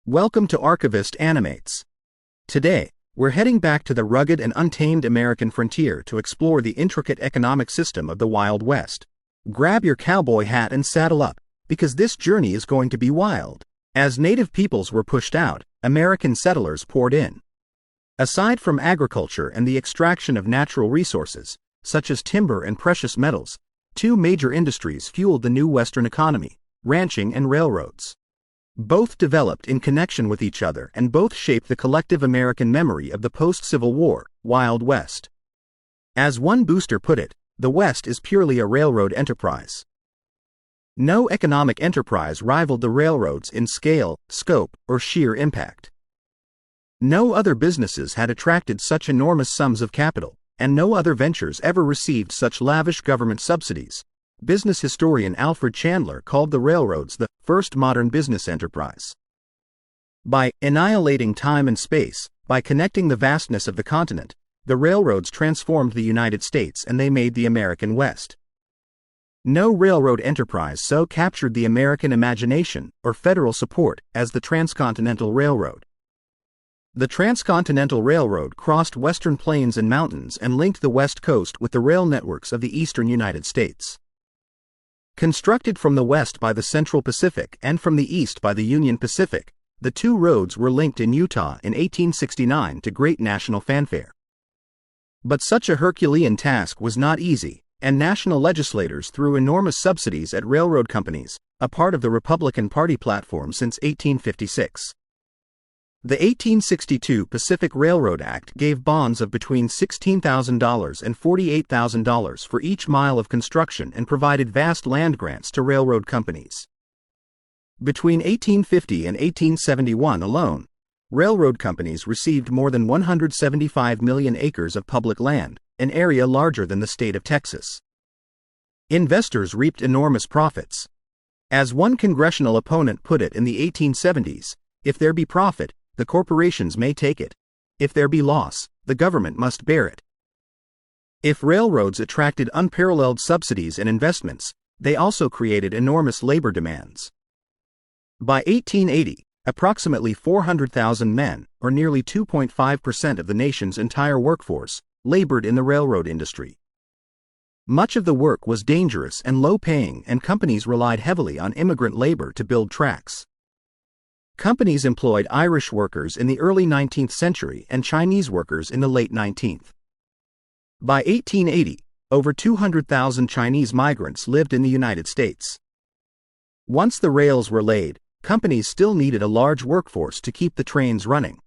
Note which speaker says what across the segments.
Speaker 1: Welcome to Archivist Animates. Today, we're heading back to the rugged and untamed American frontier to explore the intricate economic system of the Wild West. Grab your cowboy hat and saddle up, because this journey is going to be wild. As native peoples were pushed out, American settlers poured in. Aside from agriculture and the extraction of natural resources, such as timber and precious metals, two major industries fueled the new Western economy: ranching and railroads. Both developed in connection with each other and both shaped the collective American memory of the post-Civil War, Wild West. As one booster put it, the West is purely a railroad enterprise. No economic enterprise rivaled the railroads in scale, scope, or sheer impact. No other businesses had attracted such enormous sums of capital, and no other ventures ever received such lavish government subsidies. Business historian Alfred Chandler called the railroads the first modern business enterprise. By annihilating time and space, by connecting the vastness of the continent, the railroads transformed the United States and they made the American West. No railroad enterprise so captured the American imagination or federal support as the Transcontinental Railroad. The Transcontinental Railroad crossed western plains and mountains and linked the West Coast with the rail networks of the eastern United States. Constructed from the west by the Central Pacific and from the east by the Union Pacific, the two roads were linked in Utah in 1869 to great national fanfare. But such a Herculean task was not easy, and national legislators threw enormous subsidies at railroad companies, a part of the Republican Party platform since 1856. The 1862 Pacific Railroad Act gave bonds of between $16,000 and $48,000 for each mile of construction and provided vast land grants to railroad companies. Between 1850 and 1871 alone, railroad companies received more than 175 million acres of public land, an area larger than the state of Texas. Investors reaped enormous profits. As one congressional opponent put it in the 1870s, "If there be profit, the corporations may take it. If there be loss, the government must bear it." If railroads attracted unparalleled subsidies and investments, they also created enormous labor demands. By 1880, approximately 400,000 men, or nearly 2.5% of the nation's entire workforce, labored in the railroad industry. Much of the work was dangerous and low-paying, and companies relied heavily on immigrant labor to build tracks. Companies employed Irish workers in the early 19th century and Chinese workers in the late 19th. By 1880, over 200,000 Chinese migrants lived in the United States. Once the rails were laid, companies still needed a large workforce to keep the trains running.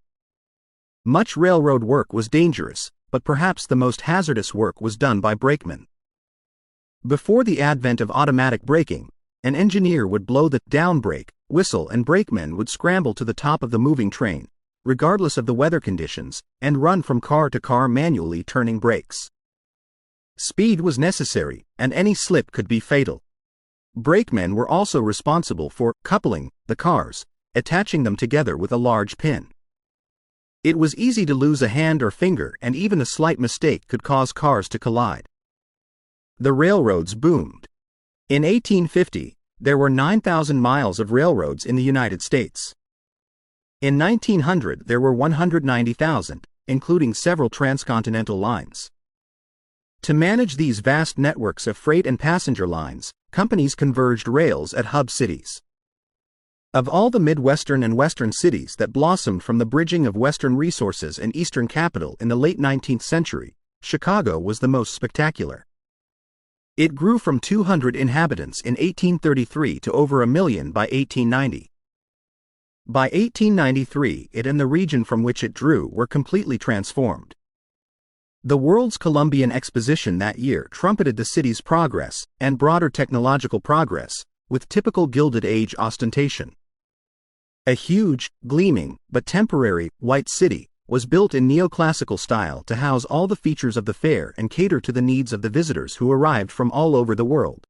Speaker 1: Much railroad work was dangerous, but perhaps the most hazardous work was done by brakemen. Before the advent of automatic braking, an engineer would blow the down brake, whistle, and brakemen would scramble to the top of the moving train, regardless of the weather conditions, and run from car to car manually turning brakes. Speed was necessary, and any slip could be fatal. Brakemen were also responsible for coupling the cars, attaching them together with a large pin. It was easy to lose a hand or finger, and even a slight mistake could cause cars to collide. The railroads boomed. In 1850, there were 9,000 miles of railroads in the United States. In 1900, there were 190,000, including several transcontinental lines. To manage these vast networks of freight and passenger lines, companies converged rails at hub cities. Of all the Midwestern and Western cities that blossomed from the bridging of Western resources and Eastern capital in the late 19th century, Chicago was the most spectacular. It grew from 200 inhabitants in 1833 to over 1 million by 1890. By 1893, it and the region from which it drew were completely transformed. The World's Columbian Exposition that year trumpeted the city's progress and broader technological progress, with typical Gilded Age ostentation. A huge, gleaming, but temporary, white city was built in neoclassical style to house all the features of the fair and cater to the needs of the visitors who arrived from all over the world.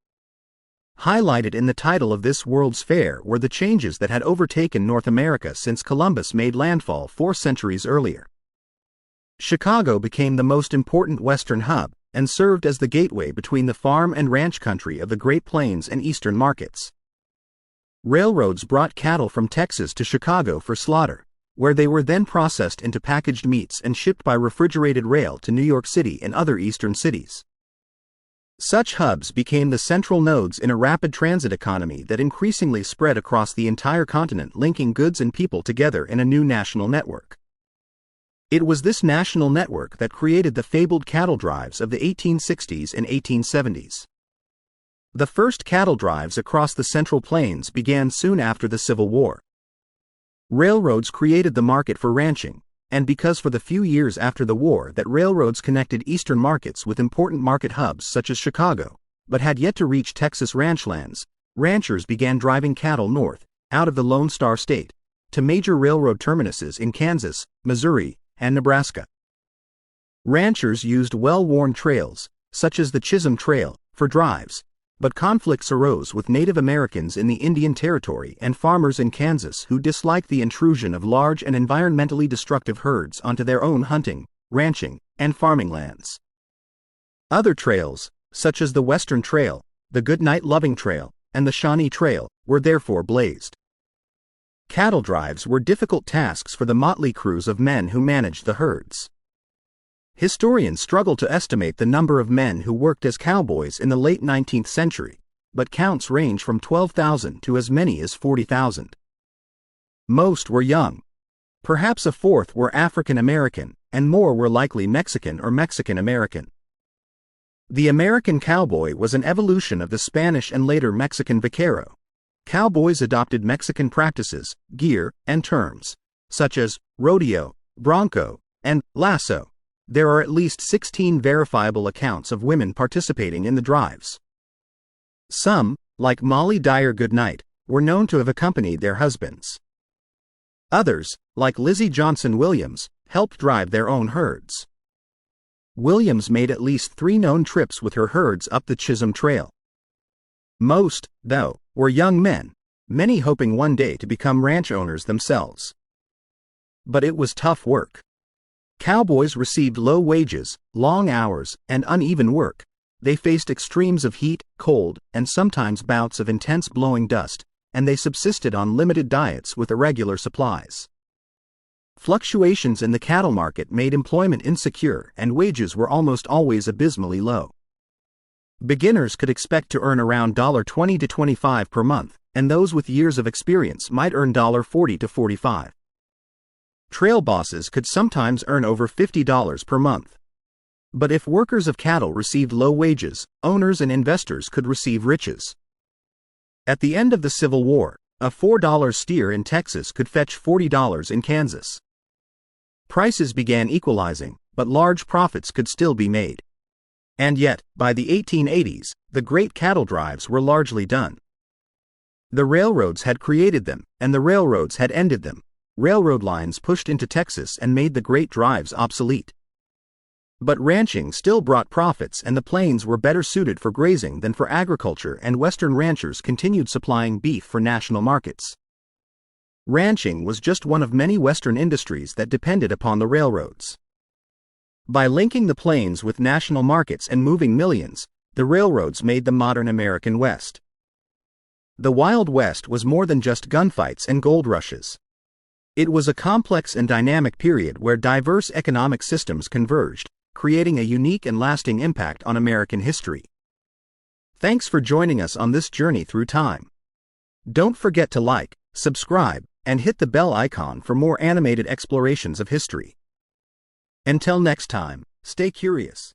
Speaker 1: Highlighted in the title of this World's Fair were the changes that had overtaken North America since Columbus made landfall 4 centuries earlier. Chicago became the most important Western hub and served as the gateway between the farm and ranch country of the Great Plains and Eastern markets. Railroads brought cattle from Texas to Chicago for slaughter, where they were then processed into packaged meats and shipped by refrigerated rail to New York City and other eastern cities. Such hubs became the central nodes in a rapid transit economy that increasingly spread across the entire continent, linking goods and people together in a new national network. It was this national network that created the fabled cattle drives of the 1860s and 1870s. The first cattle drives across the Central Plains began soon after the Civil War. Railroads created the market for ranching, and because for the few years after the war that railroads connected eastern markets with important market hubs such as Chicago, but had yet to reach Texas ranchlands, ranchers began driving cattle north, out of the Lone Star State, to major railroad terminuses in Kansas, Missouri, and Nebraska. Ranchers used well-worn trails, such as the Chisholm Trail, for drives, but conflicts arose with Native Americans in the Indian Territory and farmers in Kansas who disliked the intrusion of large and environmentally destructive herds onto their own hunting, ranching, and farming lands. Other trails, such as the Western Trail, the Goodnight Loving Trail, and the Shawnee Trail, were therefore blazed. Cattle drives were difficult tasks for the motley crews of men who managed the herds. Historians struggle to estimate the number of men who worked as cowboys in the late 19th century, but counts range from 12,000 to as many as 40,000. Most were young. Perhaps a fourth were African American, and more were likely Mexican or Mexican American. The American cowboy was an evolution of the Spanish and later Mexican vaquero. Cowboys adopted Mexican practices, gear, and terms, such as rodeo, bronco, and lasso. There are at least 16 verifiable accounts of women participating in the drives. Some, like Molly Dyer Goodnight, were known to have accompanied their husbands. Others, like Lizzie Johnson Williams, helped drive their own herds. Williams made at least 3 known trips with her herds up the Chisholm Trail. Most, though, were young men, many hoping one day to become ranch owners themselves. But it was tough work. Cowboys received low wages, long hours, and uneven work. They faced extremes of heat, cold, and sometimes bouts of intense blowing dust, and they subsisted on limited diets with irregular supplies. Fluctuations in the cattle market made employment insecure, and wages were almost always abysmally low. Beginners could expect to earn around $20 to $25 per month, and those with years of experience might earn $40 to $45. Trail bosses could sometimes earn over $50 per month. But if workers of cattle received low wages, owners and investors could receive riches. At the end of the Civil War, a $4 steer in Texas could fetch $40 in Kansas. Prices began equalizing, but large profits could still be made. And yet, by the 1880s, the great cattle drives were largely done. The railroads had created them, and the railroads had ended them. Railroad lines pushed into Texas and made the great drives obsolete. But ranching still brought profits, and the plains were better suited for grazing than for agriculture, and Western ranchers continued supplying beef for national markets. Ranching was just one of many Western industries that depended upon the railroads. By linking the plains with national markets and moving millions, the railroads made the modern American West. The Wild West was more than just gunfights and gold rushes. It was a complex and dynamic period where diverse economic systems converged, creating a unique and lasting impact on American history. Thanks for joining us on this journey through time. Don't forget to like, subscribe, and hit the bell icon for more animated explorations of history. Until next time, stay curious.